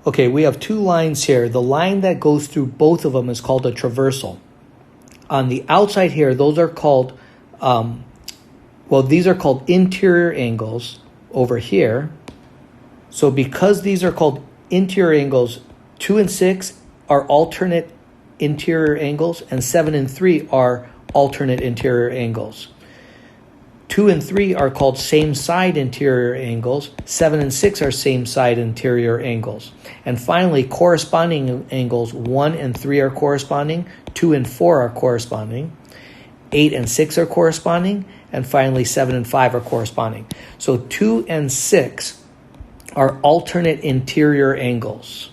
Okay, we have two lines here. The line that goes through both of them is called a traversal. On the outside here, those are called, these are called interior angles over here. So because these are called interior angles, 2 and 6 are alternate interior angles, and 7 and 3 are alternate interior angles. 2 and 3 are called same side interior angles. 7 and 6 are same side interior angles. And finally, corresponding angles 1 and 3 are corresponding, 2 and 4 are corresponding, 8 and 6 are corresponding, and finally 7 and 5 are corresponding. So 2 and 6 are alternate interior angles.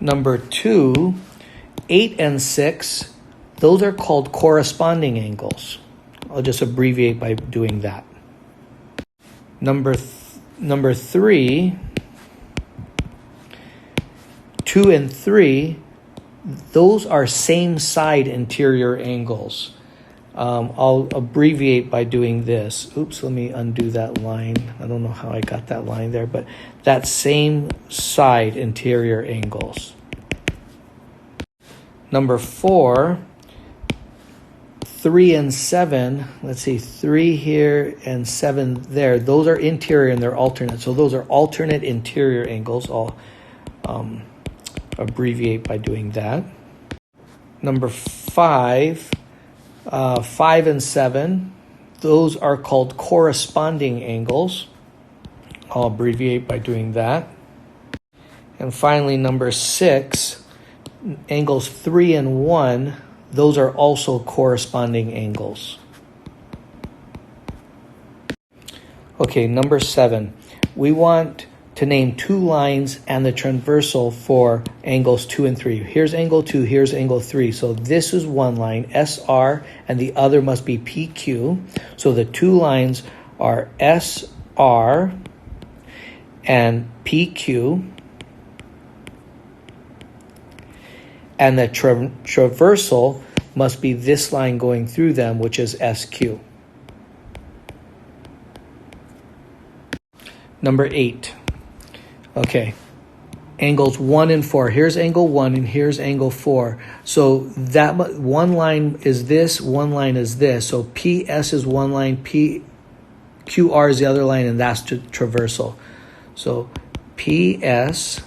Number 2, 8 and 6, those are called corresponding angles. I'll just abbreviate by doing that. Number 3, 2 and 3, those are same side interior angles. I'll abbreviate by doing this. Oops, let me undo that line. I don't know how I got that line there, but that's same side interior angles. Number 4, 3 and 7, let's see, 3 here and 7 there. Those are interior and they're alternate. So those are alternate interior angles. I'll abbreviate by doing that. Number 5, 5 and 7, those are called corresponding angles. I'll abbreviate by doing that. And finally, number 6, angles 3 and 1, those are also corresponding angles. Okay, number 7, we want to name two lines and the transversal for angles 2 and 3. Here's angle 2, here's angle 3. So this is one line, SR, and the other must be PQ. So the two lines are SR and PQ. And the traversal must be this line going through them, which is SQ. Number 8. Okay, angles 1 and 4. Here's angle 1 and here's angle 4. So that one line is this, one line is this. So PS is one line, QR is the other line, and that's the traversal. So PS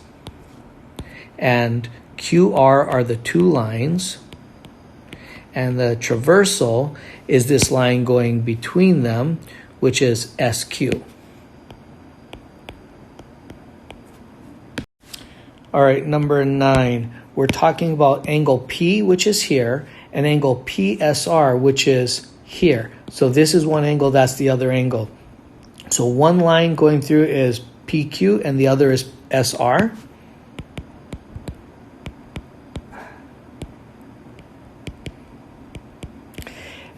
and QR are the two lines, and the traversal is this line going between them, which is SQ. All right, number 9, we're talking about angle P, which is here, and angle PSR, which is here. So this is one angle, that's the other angle. So one line going through is PQ and the other is SR.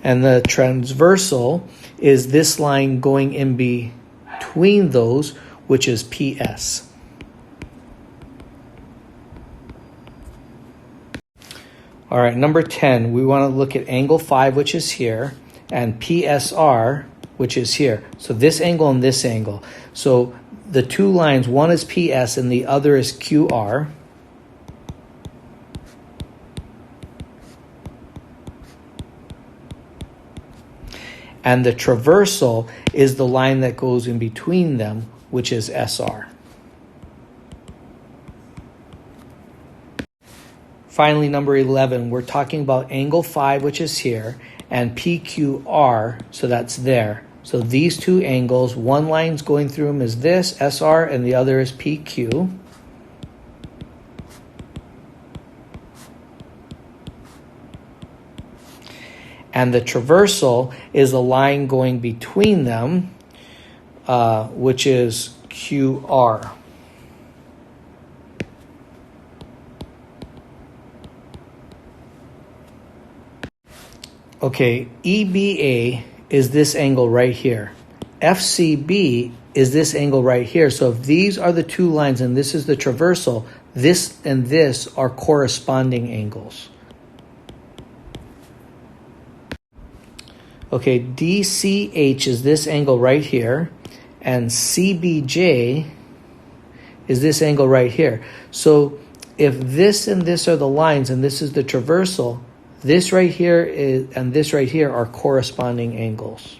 And the transversal is this line going in between those, which is PS. All right, number 10, we want to look at angle 5, which is here, and PSR, which is here. So this angle and this angle. So the two lines, one is PS and the other is QR. And the traversal is the line that goes in between them, which is SR. Finally, number 11, we're talking about angle 5, which is here, and PQR, so that's there. So these two angles, one line's going through them is this, SR, and the other is PQ. And the traversal is a line going between them, which is QR. Okay, EBA is this angle right here. FCB is this angle right here. So if these are the two lines and this is the traversal, this and this are corresponding angles. Okay, DCH is this angle right here, and CBJ is this angle right here. So if this and this are the lines and this is the traversal, this right here is and this right here are corresponding angles.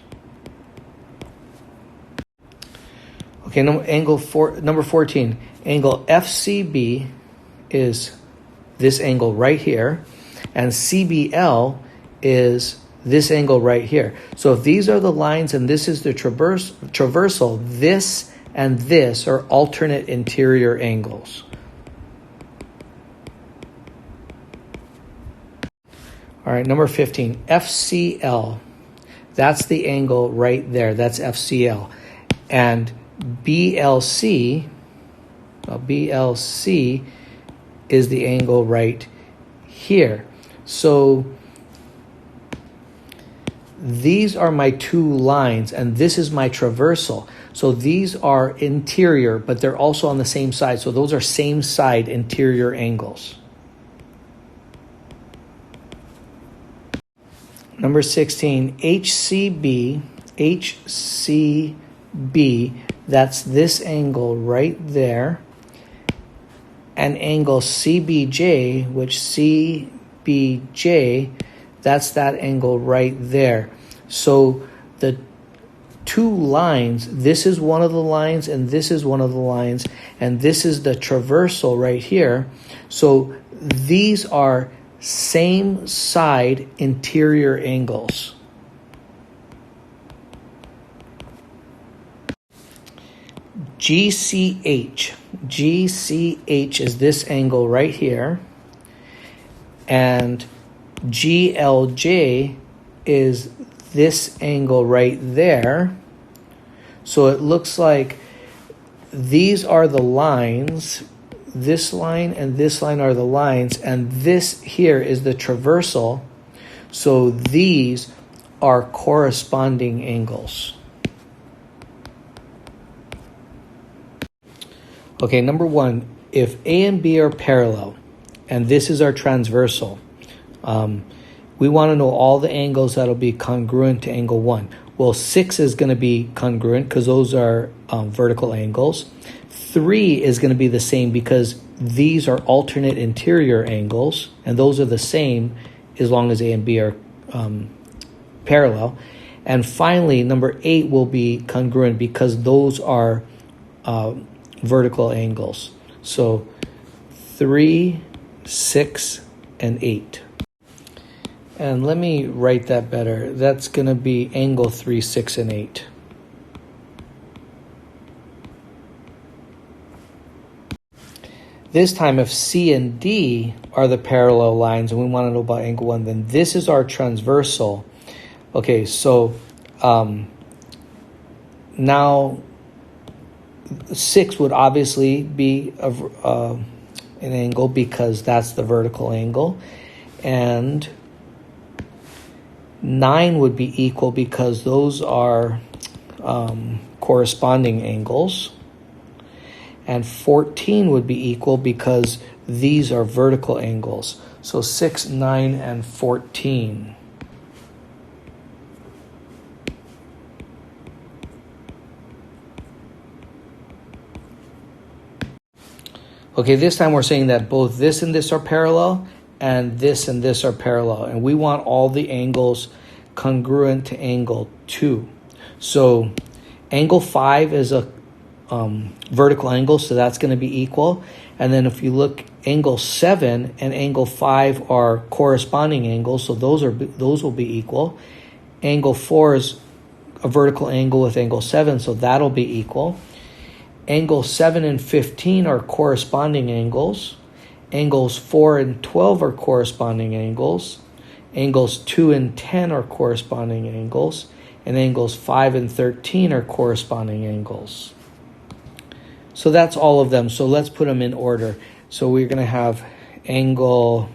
Okay, number 14, angle FCB is this angle right here, and CBL is this angle right here. So if these are the lines and this is the traversal, this and this are alternate interior angles. All right, number 15, FCL. That's the angle right there. That's FCL. And BLC is the angle right here. So these are my two lines, and this is my traversal. So these are interior, but they're also on the same side. So those are same side interior angles. Number 16, HCB, that's this angle right there. And angle CBJ, which CBJ, that's that angle right there. So the two lines, this is one of the lines and this is one of the lines, and this is the traversal right here. So these are same side interior angles. GCH is this angle right here, and GLJ is this angle right there. So it looks like these are the lines, this line and this line are the lines, and this here is the traversal. So these are corresponding angles. Okay, number 1, if A and B are parallel, and this is our transversal, we want to know all the angles that'll be congruent to angle 1. Well, 6 is going to be congruent because those are vertical angles. 3 is going to be the same because these are alternate interior angles, and those are the same as long as A and B are parallel. And finally, number 8 will be congruent because those are vertical angles. So 3, 6, and 8. And let me write that better. That's going to be angle 3, 6, and 8. This time, if C and D are the parallel lines and we want to know about angle 1, then this is our transversal. Okay, so now 6 would obviously be an angle because that's the vertical angle. And 9 would be equal because those are corresponding angles. And 14 would be equal because these are vertical angles. So 6, 9, and 14. Okay, this time we're saying that both this and this are parallel, and this are parallel. And we want all the angles congruent to angle 2. So angle 5 is a vertical angle, so that's going to be equal. And then if you look, angle 7 and angle 5 are corresponding angles, so those will be equal. Angle 4 is a vertical angle with angle 7, so that'll be equal. Angle 7 and 15 are corresponding angles. Angles 4 and 12 are corresponding angles. Angles 2 and 10 are corresponding angles. And angles 5 and 13 are corresponding angles. So that's all of them. So let's put them in order. So we're going to have angle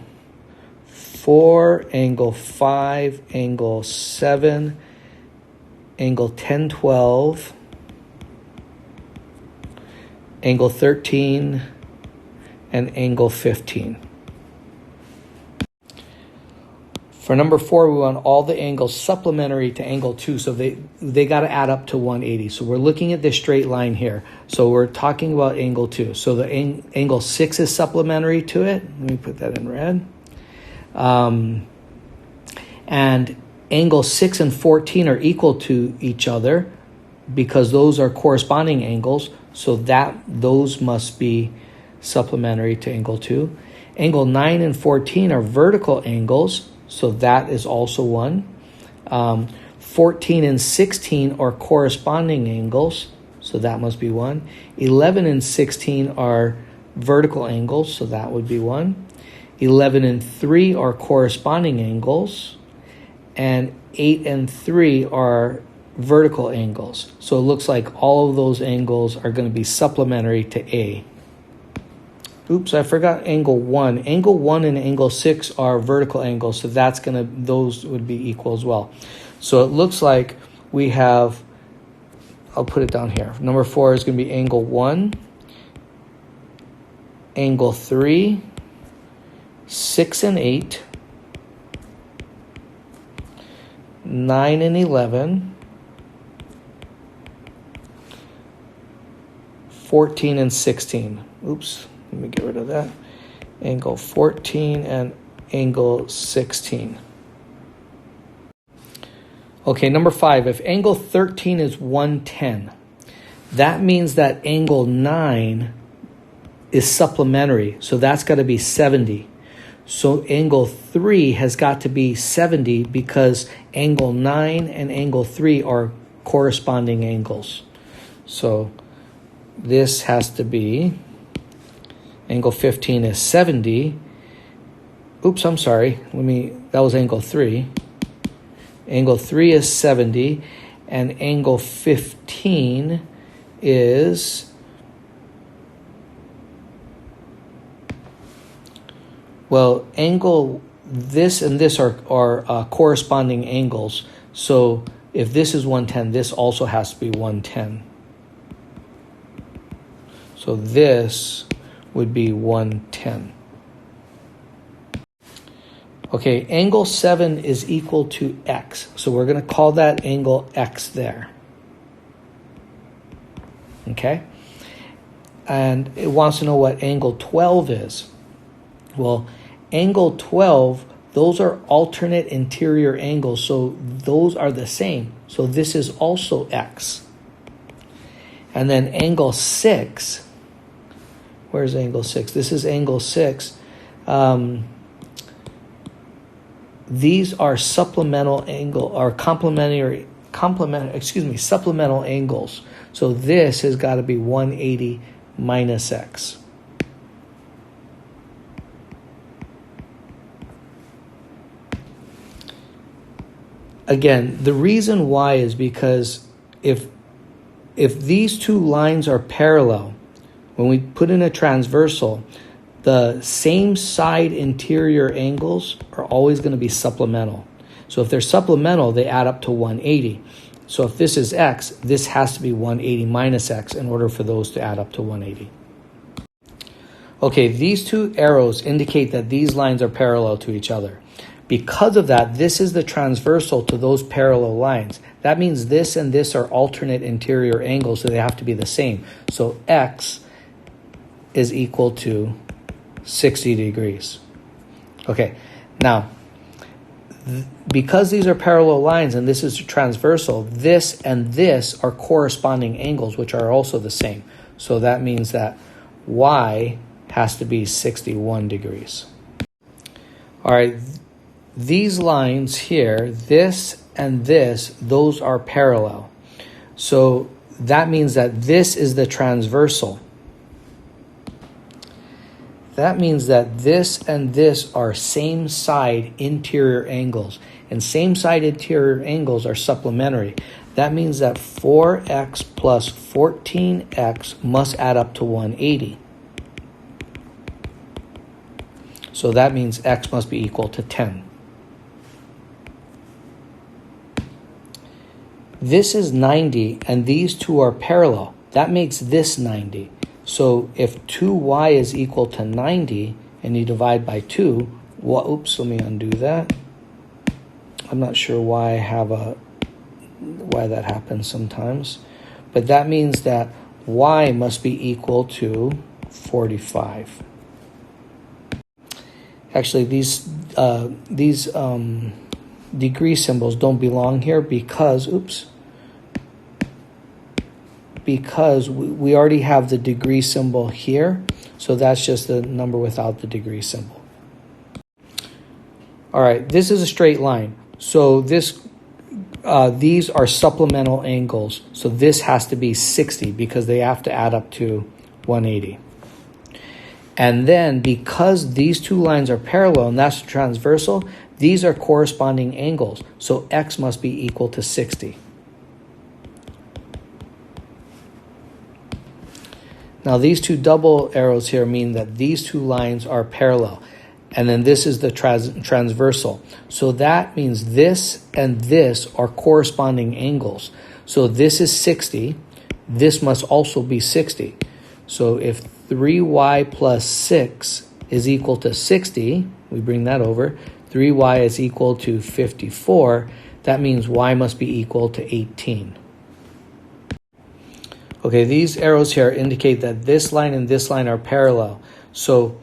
4, angle 5, angle 7, angle 1012, angle 13, and angle 15. For number 4, we want all the angles supplementary to angle 2, so they got to add up to 180. So we're looking at this straight line here. So we're talking about angle 2. So the angle 6 is supplementary to it. Let me put that in red. And angle 6 and 14 are equal to each other because those are corresponding angles. So those must be supplementary to angle 2. Angle 9 and 14 are vertical angles. So that is also 1. 14 and 16 are corresponding angles. So that must be 1. 11 and 16 are vertical angles. So that would be 1. 11 and 3 are corresponding angles. And 8 and 3 are vertical angles. So it looks like all of those angles are going to be supplementary to A. Oops, I forgot angle 1. Angle 1 and angle 6 are vertical angles, so those would be equal as well. So it looks like we have, I'll put it down here. Number 4 is going to be angle 1, angle 3, 6 and 8, 9 and 11, 14 and 16. Oops. Let me get rid of that. Angle 14 and angle 16. Okay, number 5. If angle 13 is 110, that means that angle 9 is supplementary. So that's got to be 70. So angle 3 has got to be 70 because angle 9 and angle 3 are corresponding angles. So this has to be... Angle 15 is 70. Oops, I'm sorry. That was angle 3. Angle 3 is 70. And angle 15 is... Well, this and this are corresponding angles. So if this is 110, this also has to be 110. So this would be 110. Okay, angle 7 is equal to x. So we're going to call that angle x there. Okay? And it wants to know what angle 12 is. Well, angle 12, those are alternate interior angles, so those are the same. So this is also x. And then angle 6, where's angle 6? This is angle 6. These are supplemental supplemental angles. So this has got to be 180 minus x. Again, the reason why is because if these two lines are parallel, when we put in a transversal, the same side interior angles are always going to be supplemental. So if they're supplemental, they add up to 180. So if this is x, this has to be 180 minus x in order for those to add up to 180. Okay, these two arrows indicate that these lines are parallel to each other. Because of that, this is the transversal to those parallel lines. That means this and this are alternate interior angles, so they have to be the same. So x is equal to 60 degrees. Okay, now, because these are parallel lines and this is transversal, this and this are corresponding angles, which are also the same. So that means that y has to be 61 degrees. All right, these lines here, this and this, those are parallel. So that means that this is the transversal. That means that this and this are same side interior angles. And same side interior angles are supplementary. That means that 4x plus 14x must add up to 180. So that means x must be equal to 10. This is 90, and these two are parallel. That makes this 90. So if 2y is equal to 90, and you divide by 2, oops, let me undo that. I'm not sure why that happens sometimes. But that means that y must be equal to 45. Actually, these degree symbols don't belong here because we already have the degree symbol here, so that's just the number without the degree symbol. All right, this is a straight line, so these are supplemental angles, so this has to be 60 because they have to add up to 180. And then because these two lines are parallel and that's transversal, these are corresponding angles, so x must be equal to 60. Now these two double arrows here mean that these two lines are parallel, and then this is the transversal. So that means this and this are corresponding angles. So this is 60, this must also be 60. So if 3y plus 6 is equal to 60, we bring that over, 3y is equal to 54, that means y must be equal to 18. Okay, these arrows here indicate that this line and this line are parallel. So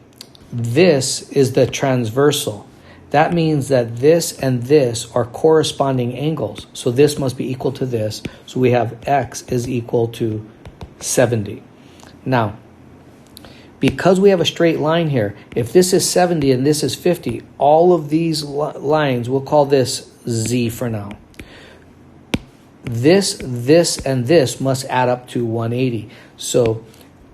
this is the transversal. That means that this and this are corresponding angles. So this must be equal to this. So we have x is equal to 70. Now, because we have a straight line here, if this is 70 and this is 50, all of these lines, we'll call this z for now. This, and this must add up to 180. So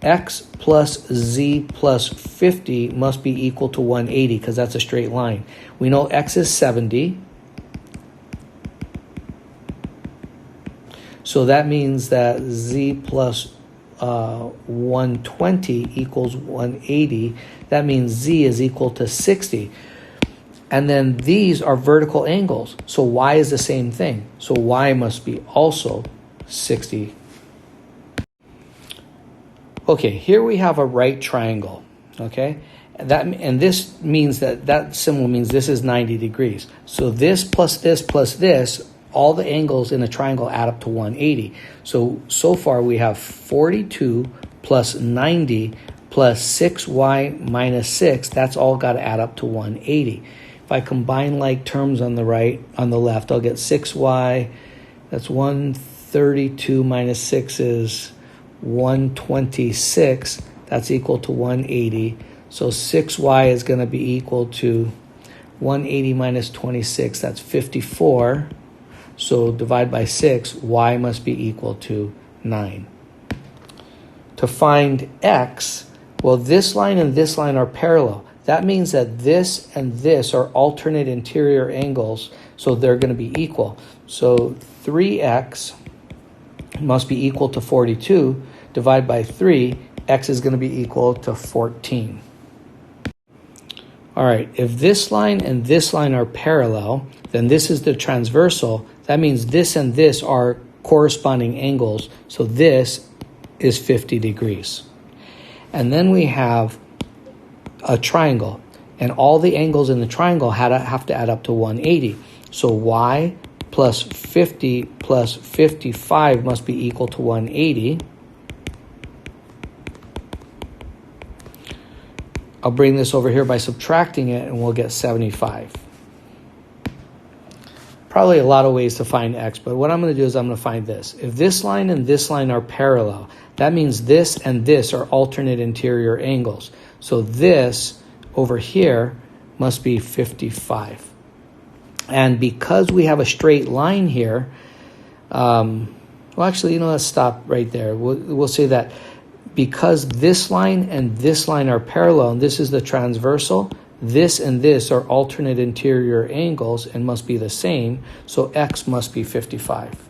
x plus z plus 50 must be equal to 180 because that's a straight line. We know x is 70. So that means that z plus 120 equals 180. That means z is equal to 60. And then these are vertical angles. So y is the same thing. So y must be also 60. Okay, here we have a right triangle. Okay, and this means that symbol means this is 90 degrees. So this plus this, all the angles in a triangle add up to 180. So far we have 42 plus 90 plus 6y minus 6. That's all got to add up to 180. If I combine like terms on the left, I'll get 6y, that's 132 minus 6 is 126, that's equal to 180. So 6y is going to be equal to 180 minus 26, that's 54. So divide by 6, y must be equal to 9. To find x, well, this line and this line are parallel. That means that this and this are alternate interior angles, so they're going to be equal. So 3x must be equal to 42. Divide by 3, x is going to be equal to 14. All right, if this line and this line are parallel, then this is the transversal. That means this and this are corresponding angles, so this is 50 degrees. And then we have a triangle, and all the angles in the triangle have to add up to 180. So y plus 50 plus 55 must be equal to 180. I'll bring this over here by subtracting it, and we'll get 75. Probably a lot of ways to find x, but what I'm going to do is I'm going to find this. If this line and this line are parallel, that means this and this are alternate interior angles. So this over here must be 55. And because we have a straight line here, well, actually, let's stop right there. We'll say that because this line and this line are parallel, and this is the transversal, this and this are alternate interior angles and must be the same, so x must be 55.